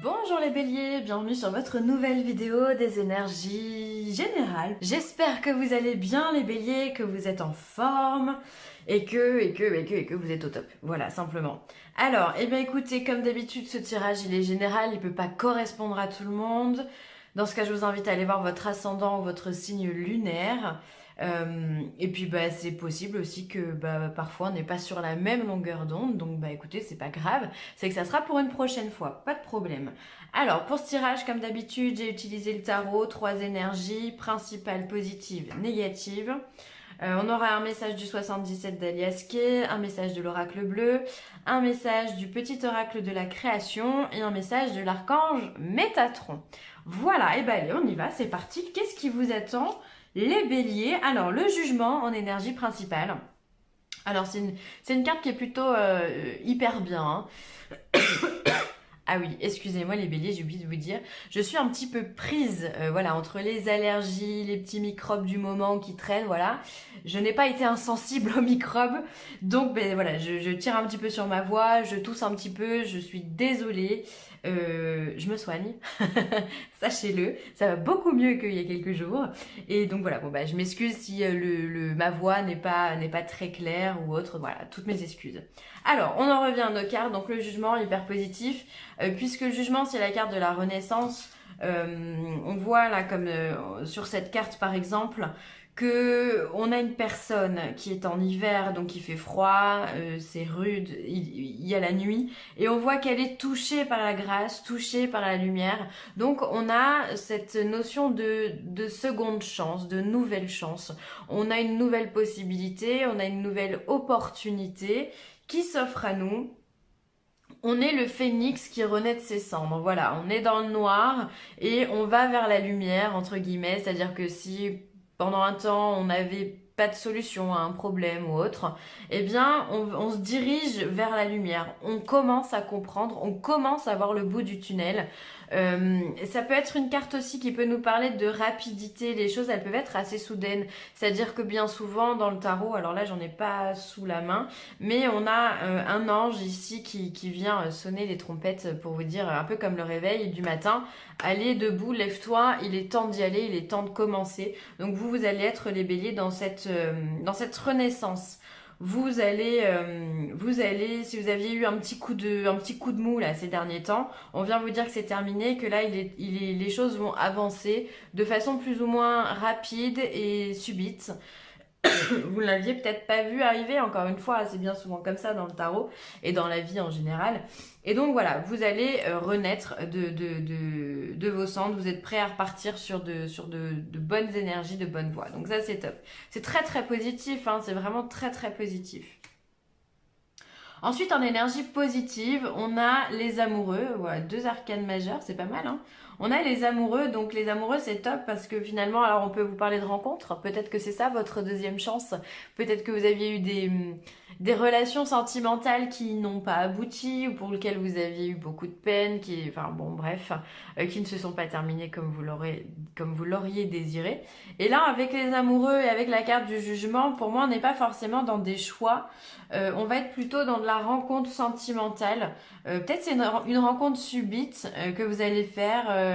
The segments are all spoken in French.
Bonjour les béliers, bienvenue sur votre nouvelle vidéo des énergies générales. J'espère que vous allez bien les béliers, que vous êtes en forme et que vous êtes au top. Voilà, simplement. Alors, écoutez, comme d'habitude, ce tirage il est général, il peut pas correspondre à tout le monde. Dans ce cas, je vous invite à aller voir votre ascendant ou votre signe lunaire. Et puis c'est possible aussi que parfois on n'est pas sur la même longueur d'onde, donc écoutez, c'est pas grave, c'est que ça sera pour une prochaine fois, pas de problème. Alors pour ce tirage, comme d'habitude, j'ai utilisé le tarot, 3 énergies principales, positives, négatives. On aura un message du 77 d'Alias Kay, un message de l'oracle bleu, un message du petit oracle de la création et un message de l'archange Métatron. Voilà, et allez, on y va, c'est parti. Qu'est-ce qui vous attend les béliers? Alors, le jugement en énergie principale. Alors, c'est une carte qui est plutôt hyper bien. Hein. Ah oui, excusez-moi les béliers, j'ai oublié de vous dire, je suis un petit peu prise, voilà, entre les allergies, les petits microbes du moment qui traînent, voilà. Je n'ai pas été insensible aux microbes, donc voilà, je tire un petit peu sur ma voix, je tousse un petit peu, je suis désolée. Je me soigne, sachez-le, ça va beaucoup mieux qu'il y a quelques jours. Et donc voilà, je m'excuse si ma voix n'est pas très claire ou autre, voilà, toutes mes excuses. Alors, on en revient à nos cartes, donc le jugement hyper positif, puisque le jugement c'est la carte de la renaissance. On voit là comme sur cette carte par exemple que on a une personne qui est en hiver, donc il fait froid, c'est rude, il y a la nuit, et on voit qu'elle est touchée par la grâce, touchée par la lumière. Donc on a cette notion de seconde chance, de nouvelle chance. On a une nouvelle possibilité, on a une nouvelle opportunité qui s'offre à nous. On est le phénix qui renaît de ses cendres. Voilà, on est dans le noir et on va vers la lumière, entre guillemets, c'est-à-dire que si pendant un temps on n'avait pas de solution à un problème ou autre, eh bien on se dirige vers la lumière, on commence à comprendre, on commence à voir le bout du tunnel. Ça peut être une carte aussi qui peut nous parler de rapidité, les choses elles peuvent être assez soudaines, c'est-à-dire que bien souvent dans le tarot, alors là j'en ai pas sous la main, mais on a un ange ici qui vient sonner les trompettes pour vous dire, un peu comme le réveil du matin, allez debout, lève-toi, il est temps d'y aller, il est temps de commencer. Donc vous allez être les béliers dans cette renaissance. Vous allez, si vous aviez eu un petit coup de mou là ces derniers temps, on vient vous dire que c'est terminé, que là les choses vont avancer de façon plus ou moins rapide et subite. Vous ne l'aviez peut-être pas vu arriver, encore une fois, c'est bien souvent comme ça dans le tarot et dans la vie en général. Et donc voilà, vous allez renaître de vos cendres, vous êtes prêts à repartir sur de bonnes énergies, de bonnes voies. Donc ça c'est top. C'est très très positif, hein, c'est vraiment très très positif. Ensuite, en énergie positive, on a les amoureux. Voilà, 2 arcanes majeures, c'est pas mal. Hein. On a les amoureux, donc les amoureux c'est top parce que finalement, alors on peut vous parler de rencontres. Peut-être que c'est ça votre deuxième chance. Peut-être que vous aviez eu des relations sentimentales qui n'ont pas abouti ou pour lesquelles vous aviez eu beaucoup de peine, qui ne se sont pas terminées comme vous l'auriez désiré. Et là, avec les amoureux et avec la carte du jugement, pour moi, on n'est pas forcément dans des choix. On va être plutôt dans de la rencontre sentimentale. Peut-être c'est une rencontre subite que vous allez faire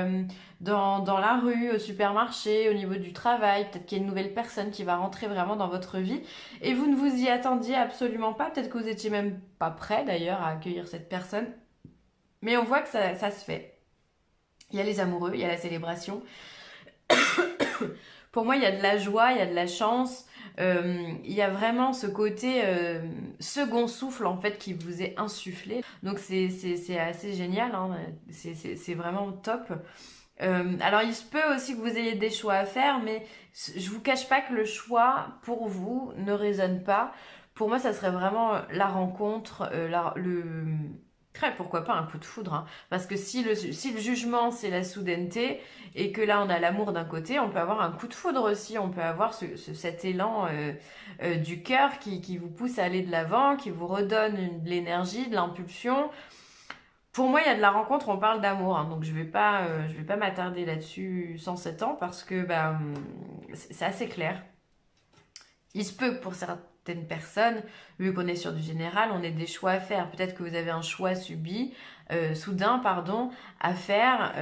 dans la rue, au supermarché, au niveau du travail. Peut-être qu'il y a une nouvelle personne qui va rentrer vraiment dans votre vie et vous ne vous y attendiez absolument pas. Peut-être que vous étiez même pas prêt d'ailleurs à accueillir cette personne. Mais on voit que ça se fait. Il y a les amoureux, il y a la célébration. Pour moi, il y a de la joie, il y a de la chance. Il y a vraiment ce côté second souffle en fait qui vous est insufflé. Donc c'est assez génial, hein. C'est vraiment top. Alors il se peut aussi que vous ayez des choix à faire, mais je vous cache pas que le choix pour vous ne résonne pas. Pour moi, ça serait vraiment la rencontre, pourquoi pas un coup de foudre, hein. Parce que si le jugement c'est la soudaineté et que là on a l'amour d'un côté, on peut avoir un coup de foudre aussi, on peut avoir cet élan du cœur qui vous pousse à aller de l'avant, qui vous redonne de l'énergie, de l'impulsion. Pour moi, il y a de la rencontre, on parle d'amour, hein, donc je vais pas m'attarder là-dessus 107 ans parce que c'est assez clair. Il se peut que certaines personnes, vu qu'on est sur du général, on a des choix à faire. Peut-être que vous avez un choix soudain, pardon, à faire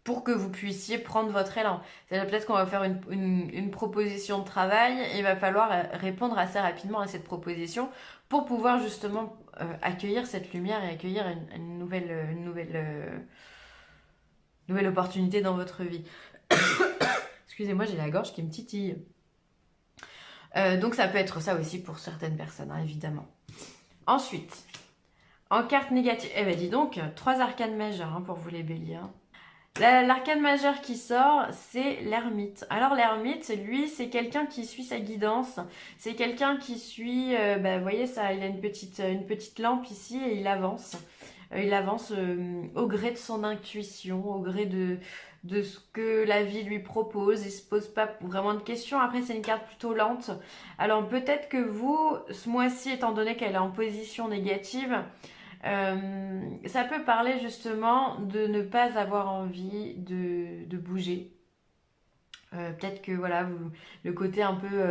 pour que vous puissiez prendre votre élan. C'est-à-dire peut-être qu'on va faire une proposition de travail et il va falloir répondre assez rapidement à cette proposition pour pouvoir justement accueillir cette lumière et accueillir une nouvelle opportunité dans votre vie. Excusez-moi, j'ai la gorge qui me titille. Donc ça peut être ça aussi pour certaines personnes, hein, évidemment. Ensuite, en carte négative, eh ben dis donc, 3 arcanes majeures hein, pour vous les béliers. Hein. L'arcane majeur qui sort, c'est l'ermite. Alors l'ermite, lui, c'est quelqu'un qui suit sa guidance. C'est quelqu'un qui suit, vous voyez ça, il a une petite lampe ici et il avance. Il avance au gré de son intuition, au gré de ce que la vie lui propose. Il se pose pas vraiment de questions. Après, c'est une carte plutôt lente. Alors peut-être que vous, ce mois-ci, étant donné qu'elle est en position négative, ça peut parler justement de ne pas avoir envie de bouger. Peut-être que voilà, le côté un peu...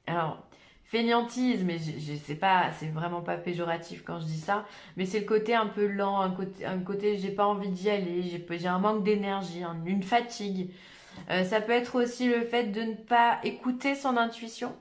alors, fainéantise, mais c'est vraiment pas péjoratif quand je dis ça, mais c'est le côté un peu lent, un côté j'ai pas envie d'y aller, j'ai un manque d'énergie, une fatigue. Ça peut être aussi le fait de ne pas écouter son intuition.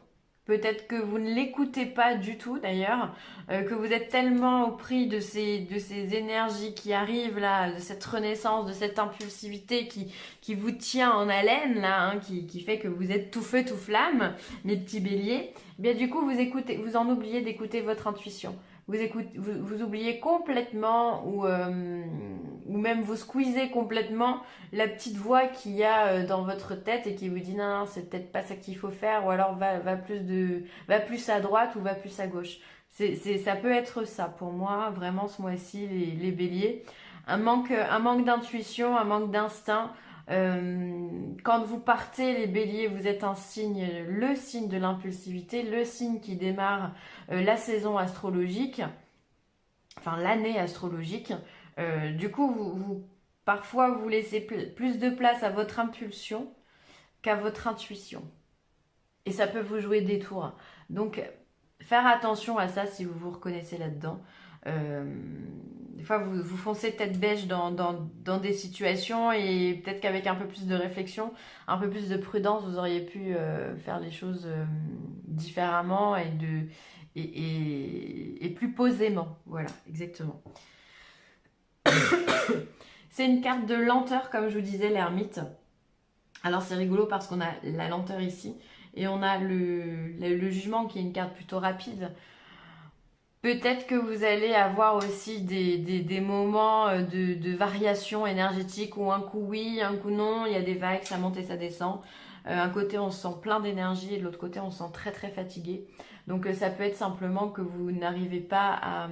Peut-être que vous ne l'écoutez pas du tout d'ailleurs, que vous êtes tellement au prix de ces énergies qui arrivent là, de cette renaissance, de cette impulsivité qui vous tient en haleine là, hein, qui fait que vous êtes tout feu, tout flamme, mes petits béliers. Eh bien du coup vous en oubliez d'écouter votre intuition. Vous oubliez complètement ou même vous squeezez complètement la petite voix qu'il y a dans votre tête et qui vous dit non, c'est peut-être pas ça qu'il faut faire ou alors va plus à droite ou va plus à gauche. Ça peut être ça pour moi, vraiment ce mois-ci, les béliers. Un manque d'intuition, un manque d'instinct. Quand vous partez, les béliers, vous êtes le signe de l'impulsivité, le signe qui démarre la saison astrologique, enfin l'année astrologique. Du coup, parfois, vous laissez plus de place à votre impulsion qu'à votre intuition. Et ça peut vous jouer des tours. Donc, faire attention à ça si vous vous reconnaissez là-dedans. Des fois, vous foncez tête bêche dans des situations et peut-être qu'avec un peu plus de réflexion, un peu plus de prudence, vous auriez pu faire les choses différemment et plus posément. Voilà, exactement. C'est une carte de lenteur, comme je vous disais, l'ermite. Alors, c'est rigolo parce qu'on a la lenteur ici et on a le jugement qui est une carte plutôt rapide. Peut-être que vous allez avoir aussi des moments de variation énergétique où un coup oui, un coup non, il y a des vagues, ça monte et ça descend. Un côté on se sent plein d'énergie et de l'autre côté on se sent très très fatigué. Donc ça peut être simplement que vous n'arrivez pas à...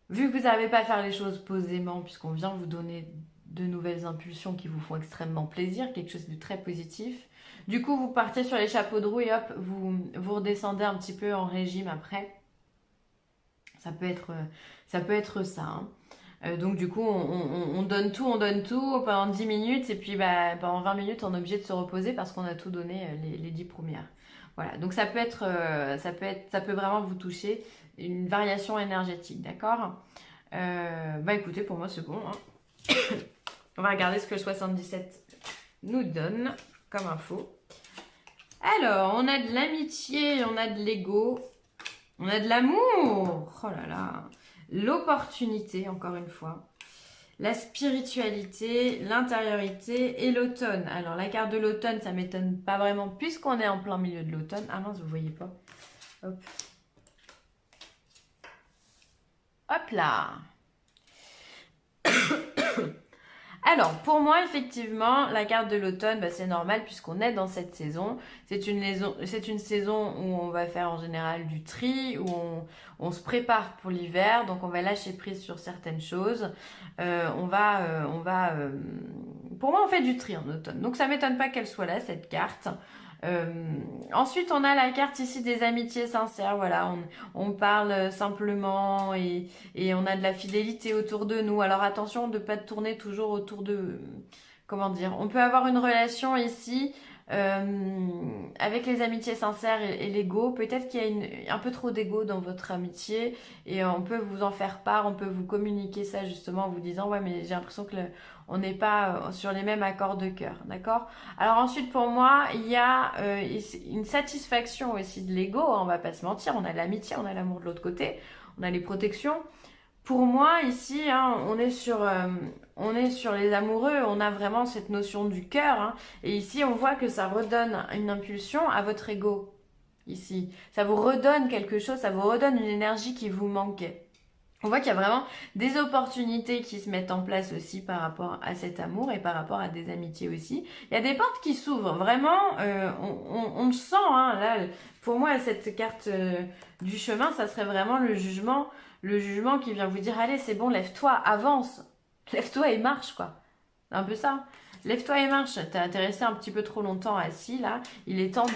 vu que vous n'arrivez pas à faire les choses posément, puisqu'on vient vous donner de nouvelles impulsions qui vous font extrêmement plaisir, quelque chose de très positif. Du coup vous partez sur les chapeaux de roue et hop, vous redescendez un petit peu en régime après. Ça peut être ça. Hein. Donc du coup, on donne tout pendant 10 minutes et puis pendant 20 minutes, on est obligé de se reposer parce qu'on a tout donné les 10 premières. Voilà, donc ça peut vraiment vous toucher, une variation énergétique, d'accord. Écoutez, pour moi c'est bon. Hein. On va regarder ce que le 77 nous donne comme info. Alors, on a de l'amitié, on a de l'ego. On a de l'amour, oh là là, l'opportunité, encore une fois, la spiritualité, l'intériorité et l'automne. Alors, la carte de l'automne, ça m'étonne pas vraiment puisqu'on est en plein milieu de l'automne. Ah mince, vous voyez pas. Hop. Hop là. Alors, pour moi, effectivement, la carte de l'automne, c'est normal puisqu'on est dans cette saison. C'est une saison où on va faire en général du tri, où on se prépare pour l'hiver, donc on va lâcher prise sur certaines choses. Pour moi, on fait du tri en automne. Donc, ça m'étonne pas qu'elle soit là, cette carte. Ensuite, on a la carte ici des amitiés sincères. Voilà, on parle simplement et on a de la fidélité autour de nous. Alors attention de ne pas tourner toujours autour de... Comment dire? On peut avoir une relation ici Avec les amitiés sincères et l'ego, peut-être qu'il y a un peu trop d'ego dans votre amitié et on peut vous en faire part, on peut vous communiquer ça justement en vous disant ouais mais j'ai l'impression que on n'est pas sur les mêmes accords de cœur, d'accord? Alors ensuite pour moi il y a une satisfaction aussi de l'ego, hein, on va pas se mentir, on a l'amitié, on a l'amour de l'autre côté, on a les protections. Pour moi, ici, hein, on est sur les amoureux, on a vraiment cette notion du cœur. Hein, et ici, on voit que ça redonne une impulsion à votre ego. Ici, ça vous redonne quelque chose, ça vous redonne une énergie qui vous manquait. On voit qu'il y a vraiment des opportunités qui se mettent en place aussi par rapport à cet amour et par rapport à des amitiés aussi. Il y a des portes qui s'ouvrent, vraiment, on le sent. Hein, là, pour moi, cette carte du chemin, ça serait vraiment le jugement qui vient vous dire, allez, c'est bon, lève-toi, avance, lève-toi et marche, quoi. Un peu ça. Lève-toi et marche. T'es resté un petit peu trop longtemps assis, là. Il est temps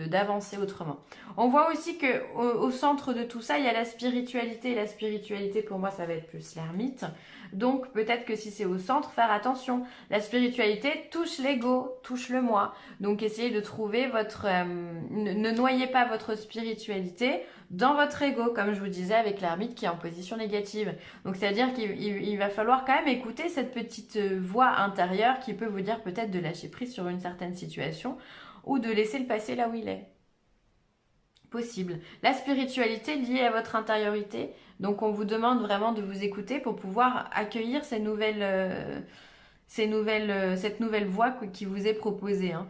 d'avancer autrement. On voit aussi que au centre de tout ça, il y a la spiritualité. Et la spiritualité, pour moi, ça va être plus l'ermite. Donc, peut-être que si c'est au centre, faire attention. La spiritualité touche l'ego, touche le moi. Donc, essayez de trouver votre... ne noyez pas votre spiritualité dans votre ego, comme je vous disais, avec l'ermite qui est en position négative. Donc, c'est-à-dire qu'il va falloir quand même écouter cette petite voix intérieure qui peut vous dire peut-être de lâcher prise sur une certaine situation ou de laisser le passé là où il est. Possible. La spiritualité liée à votre intériorité. Donc, on vous demande vraiment de vous écouter pour pouvoir accueillir cette nouvelle voie qui vous est proposée. Hein.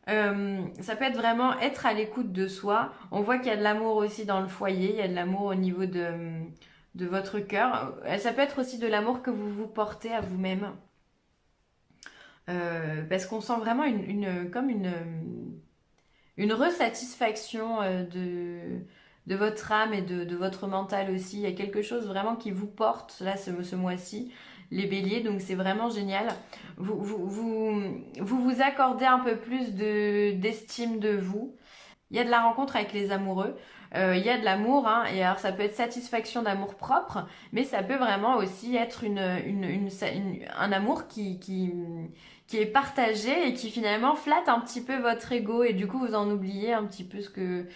Ça peut être vraiment être à l'écoute de soi. On voit qu'il y a de l'amour aussi dans le foyer, il y a de l'amour au niveau de votre cœur. Ça peut être aussi de l'amour que vous vous portez à vous-même. Parce qu'on sent vraiment une resatisfaction de votre âme et de votre mental aussi. Il y a quelque chose vraiment qui vous porte là ce mois-ci. Les béliers, donc c'est vraiment génial. Vous accordez un peu plus d'estime de vous. Il y a de la rencontre avec les amoureux. Il y a de l'amour, hein, et alors ça peut être satisfaction d'amour propre, mais ça peut vraiment aussi être un amour qui est partagé et qui finalement flatte un petit peu votre ego et du coup vous en oubliez un petit peu ce que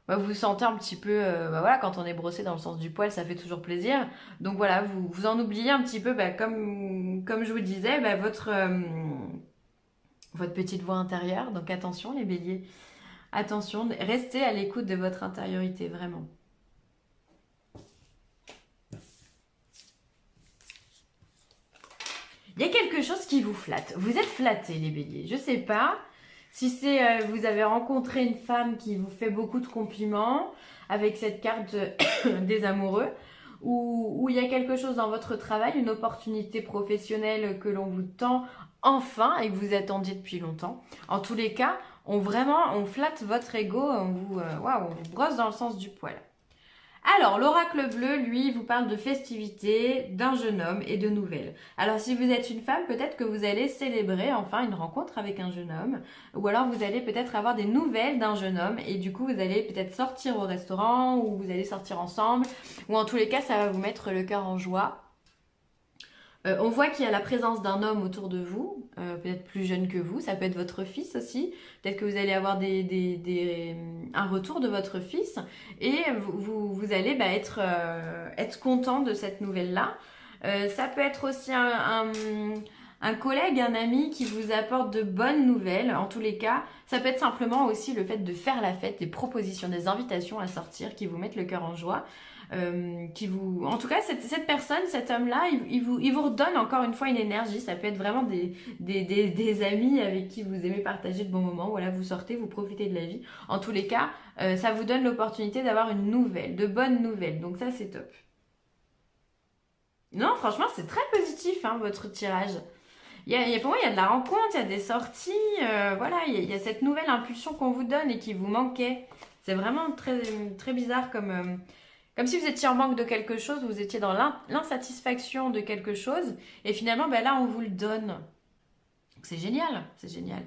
vous vous sentez un petit peu, voilà, quand on est brossé dans le sens du poil, ça fait toujours plaisir. Donc voilà, vous en oubliez un petit peu, comme je vous disais, votre petite voix intérieure. Donc attention les béliers, attention, restez à l'écoute de votre intériorité, vraiment. Il y a quelque chose qui vous flatte. Vous êtes flattés les béliers, je sais pas. Si c'est vous avez rencontré une femme qui vous fait beaucoup de compliments avec cette carte des amoureux, ou il y a quelque chose dans votre travail, une opportunité professionnelle que l'on vous tend enfin et que vous attendiez depuis longtemps. En tous les cas, on flatte votre ego, on vous brosse dans le sens du poil. Alors, l'oracle bleu, lui, vous parle de festivités, d'un jeune homme et de nouvelles. Alors, si vous êtes une femme, peut-être que vous allez célébrer enfin une rencontre avec un jeune homme. Ou alors, vous allez peut-être avoir des nouvelles d'un jeune homme. Et du coup, vous allez peut-être sortir au restaurant ou vous allez sortir ensemble. Ou en tous les cas, ça va vous mettre le cœur en joie. On voit qu'il y a la présence d'un homme autour de vous, peut-être plus jeune que vous, ça peut être votre fils aussi, peut-être que vous allez avoir un retour de votre fils et vous allez être content de cette nouvelle-là. Ça peut être aussi un collègue, un ami qui vous apporte de bonnes nouvelles. En tous les cas, ça peut être simplement aussi le fait de faire la fête, des propositions, des invitations à sortir qui vous mettent le cœur en joie. En tout cas, cette personne, cet homme-là, il vous redonne encore une fois une énergie. Ça peut être vraiment des amis avec qui vous aimez partager de bons moments. Voilà, vous sortez, vous profitez de la vie. En tous les cas, ça vous donne l'opportunité d'avoir une nouvelle, de bonnes nouvelles. Donc ça, c'est top. Non, franchement, c'est très positif, hein, votre tirage. Pour moi, il y a de la rencontre, il y a des sorties. Voilà, il y a cette nouvelle impulsion qu'on vous donne et qui vous manquait. C'est vraiment très, très bizarre comme si vous étiez en manque de quelque chose, vous étiez dans l'insatisfaction de quelque chose, et finalement, là, on vous le donne. C'est génial, c'est génial.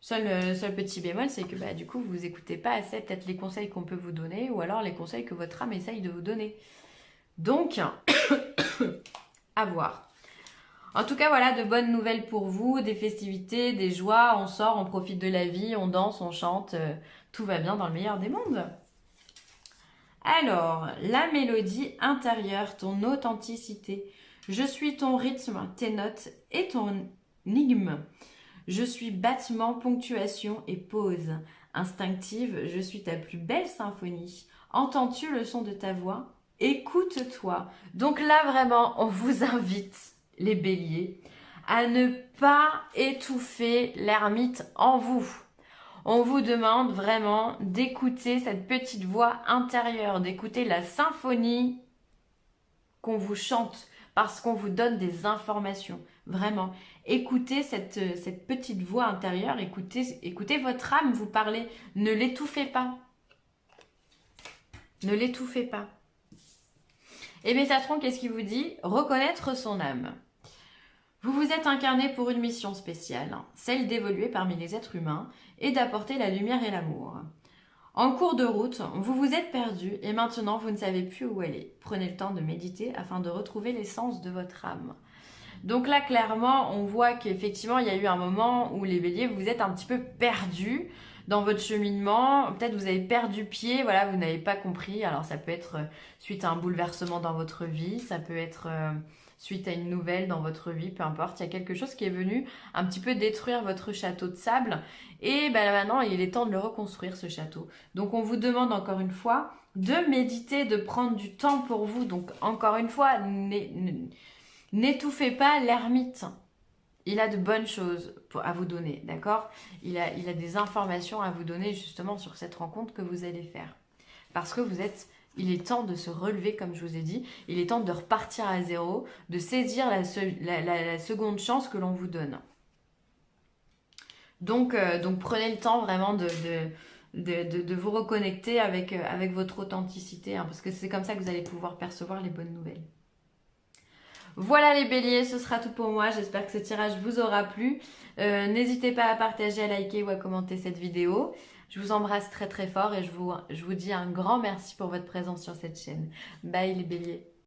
Seul petit bémol, c'est que du coup, vous n'écoutez pas assez peut-être les conseils qu'on peut vous donner, ou alors les conseils que votre âme essaye de vous donner. Donc, à voir. En tout cas, voilà, de bonnes nouvelles pour vous, des festivités, des joies, on sort, on profite de la vie, on danse, on chante, tout va bien dans le meilleur des mondes. Alors, la mélodie intérieure, ton authenticité. Je suis ton rythme, tes notes et ton énigme. Je suis battement, ponctuation et pause. Instinctive, je suis ta plus belle symphonie. Entends-tu le son de ta voix? Écoute-toi. Donc là, vraiment, on vous invite, les béliers, à ne pas étouffer l'ermite en vous. On vous demande vraiment d'écouter cette petite voix intérieure, d'écouter la symphonie qu'on vous chante parce qu'on vous donne des informations. Vraiment, écoutez cette petite voix intérieure, écoutez votre âme vous parler. Ne l'étouffez pas. Ne l'étouffez pas. Et Métatron, qu'est-ce qu'il vous dit? Reconnaître son âme. Vous vous êtes incarné pour une mission spéciale, celle d'évoluer parmi les êtres humains et d'apporter la lumière et l'amour. En cours de route, vous vous êtes perdu et maintenant vous ne savez plus où aller. Prenez le temps de méditer afin de retrouver l'essence de votre âme. Donc là, clairement, on voit qu'effectivement, il y a eu un moment où les béliers, vous êtes un petit peu perdus dans votre cheminement. Peut-être vous avez perdu pied, voilà, vous n'avez pas compris. Alors ça peut être suite à un bouleversement dans votre vie, ça peut être suite à une nouvelle dans votre vie, peu importe. Il y a quelque chose qui est venu un petit peu détruire votre château de sable. Et ben, maintenant, il est temps de le reconstruire, ce château. Donc on vous demande encore une fois de méditer, de prendre du temps pour vous. Donc encore une fois, n'étouffez pas l'ermite. Il a de bonnes choses à vous donner, d'accord? Il a des informations à vous donner justement sur cette rencontre que vous allez faire. Parce que il est temps de se relever, comme je vous ai dit. Il est temps de repartir à zéro, de saisir la seconde chance que l'on vous donne. Donc prenez le temps vraiment de vous reconnecter avec votre authenticité, hein, parce que c'est comme ça que vous allez pouvoir percevoir les bonnes nouvelles. Voilà les béliers, ce sera tout pour moi. J'espère que ce tirage vous aura plu. N'hésitez pas à partager, à liker ou à commenter cette vidéo. Je vous embrasse très très fort et je vous dis un grand merci pour votre présence sur cette chaîne. Bye les béliers.